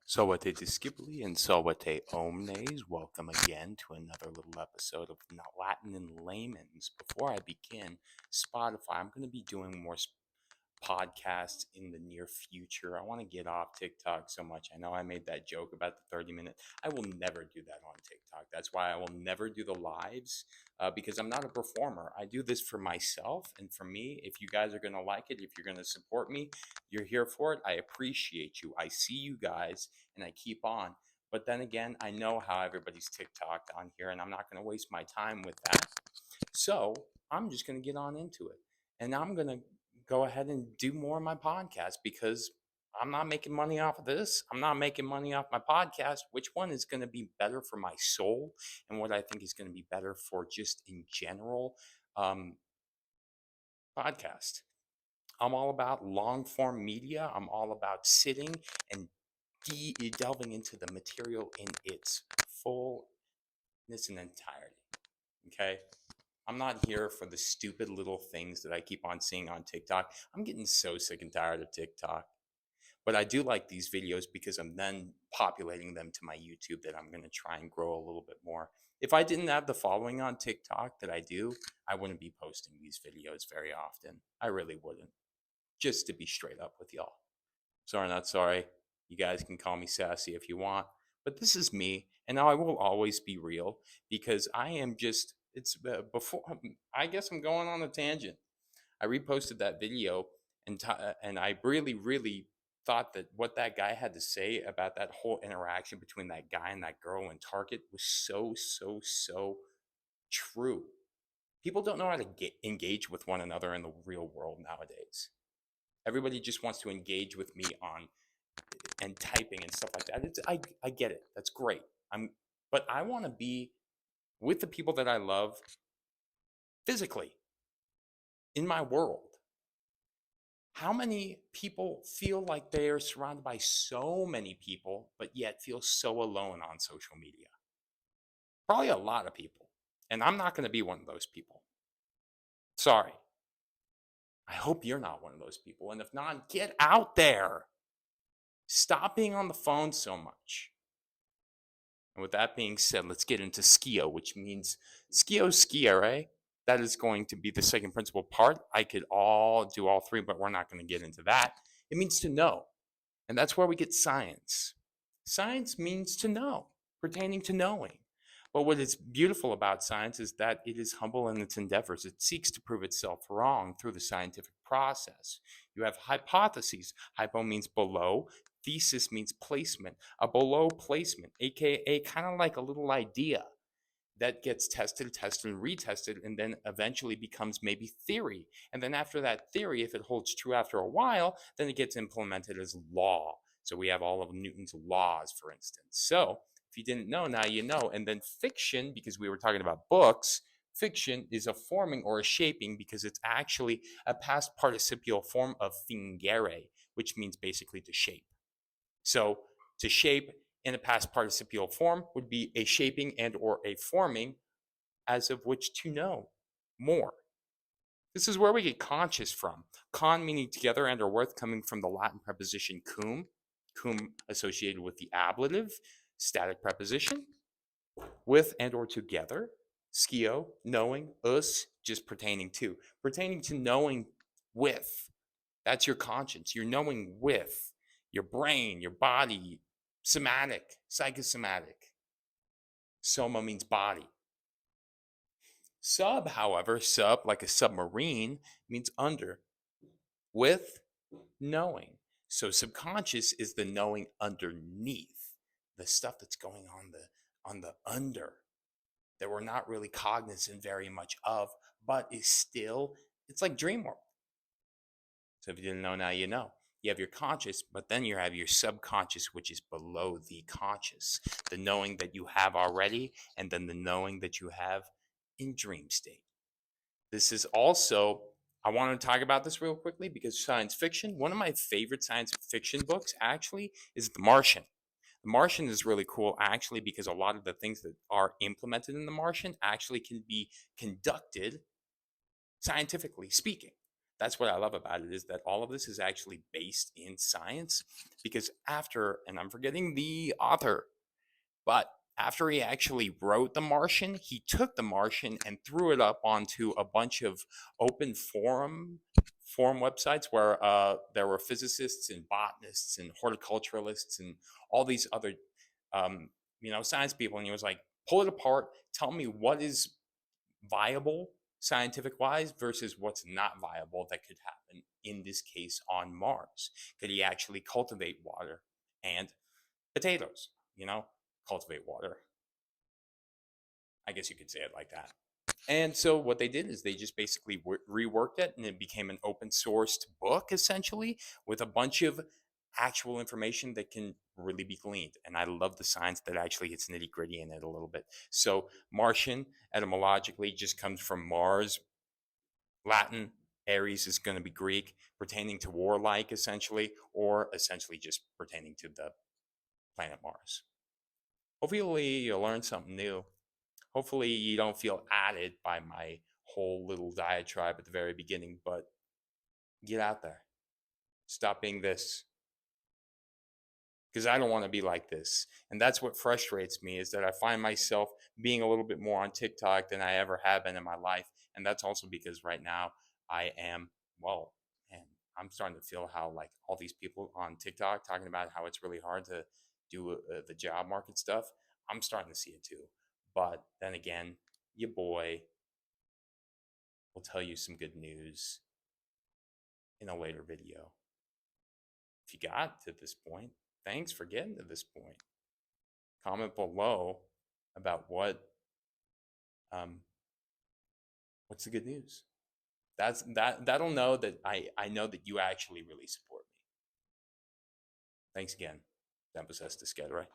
Sawate Discipuli and Sawate Omnes. Welcome again to another little episode of Latin in Layman's. Before I begin, Spotify, I'm going to be doing more podcasts in the near future. I want to get off TikTok so much. I know I made that joke about the 30-minute. I will never do that on TikTok. That's why I will never do the lives because I'm not a performer. I do this for myself and for me. If you guys are going to like it, if you're going to support me, you're here for it. I appreciate you. I see you guys and I keep on. But then again, I know how everybody's TikTok on here and I'm not going to waste my time with that. So I'm just going to get on into it. And I'm going to go ahead and do more of my podcast because I'm not making money off of this. I'm not making money off my podcast. Which one is going to be better for my soul and what I think is going to be better for just in general podcast? I'm all about long form media. I'm all about sitting and delving into the material in its fullness and entirety. Okay. I'm not here for the stupid little things that I keep on seeing on TikTok. I'm getting so sick and tired of TikTok. But I do like these videos because I'm then populating them to my YouTube that I'm going to try and grow a little bit more. If I didn't have the following on TikTok that I do, I wouldn't be posting these videos very often. I really wouldn't. Just to be straight up with y'all. Sorry, not sorry. You guys can call me sassy if you want. But this is me, and I will always be real because I am just, before, I guess I'm going on a tangent. I reposted that video and I really, really thought that what that guy had to say about that whole interaction between that guy and that girl in Target was so true. People don't know how to engage with one another in the real world nowadays. Everybody just wants to engage with me on and typing and stuff like that. I get it. That's great. But I want to be with the people that I love physically in my world. How many people feel like they are surrounded by so many people, but yet feel so alone on social media? Probably a lot of people. And I'm not going to be one of those people. Sorry. I hope you're not one of those people. And if not, get out there. Stop being on the phone so much. And with that being said, let's get into skio, which means skio skiere. That is going to be the second principal part. I could do all three, but we're not going to get into that. It means to know. And that's where we get science. Science means to know, pertaining to knowing. But what is beautiful about science is that it is humble in its endeavors. It seeks to prove itself wrong through the scientific process. You have hypotheses. Hypo means below. Thesis means placement. A below placement, aka kind of like a little idea that gets tested and retested, and then eventually becomes maybe theory. And then after that theory, if it holds true after a while, then it gets implemented as law. So we have all of Newton's laws, for instance. So if you didn't know, now you know. And then fiction, because we were talking about books, fiction is a forming or a shaping because it's actually a past participial form of fingere, which means basically to shape. So to shape in a past participial form would be a shaping and or a forming as of which to know more. This is where we get conscious from. Con meaning together and or with, coming from the Latin preposition cum associated with the ablative, static preposition, with and or together, skio, knowing, us, just pertaining to knowing with. That's your conscience. You're knowing with your brain, your body, somatic, psychosomatic. Soma means body. Sub, however, sub, like a submarine, means under. With, knowing. So subconscious is the knowing underneath, the stuff that's going on the under that we're not really cognizant very much of, but is still, it's like dream world. So if you didn't know, now you know. You have your conscious, but then you have your subconscious, which is below the conscious. The knowing that you have already, and then the knowing that you have in dream state. This is also, I want to talk about this real quickly because science fiction, one of my favorite science fiction books actually is The Martian. The Martian is really cool actually because a lot of the things that are implemented in The Martian actually can be conducted scientifically speaking. That's what I love about it, is that all of this is actually based in science. Because after, and I'm forgetting the author, but after he actually wrote The Martian, he took The Martian and threw it up onto a bunch of open forum websites where there were physicists and botanists and horticulturalists and all these other um, science people, and he was like, pull it apart, tell me what is viable scientific wise versus what's not viable that could happen in this case on Mars. Could he actually cultivate water and potatoes? Cultivate water. I guess you could say it like that. And so what they did is they just basically reworked it, and it became an open sourced book essentially with a bunch of actual information that can really be gleaned. And I love the science that actually gets nitty gritty in it a little bit. So Martian etymologically just comes from Mars, Latin. Ares is going to be Greek, pertaining to warlike essentially, or essentially just pertaining to the planet Mars. Hopefully you'll learn something new. Hopefully you don't feel added by my whole little diatribe at the very beginning, but get out there. Stop being this. Because I don't want to be like this. And that's what frustrates me, is that I find myself being a little bit more on TikTok than I ever have been in my life. And that's also because right now I am, well, and I'm starting to feel how like all these people on TikTok talking about how it's really hard to do the job market stuff. I'm starting to see it too. But then again, your boy will tell you some good news in a later video. If you got to this point, thanks for getting to this point. Comment below about um, what's the good news. That'll know that I know that you actually really support me. Thanks again. Tempus est discedere.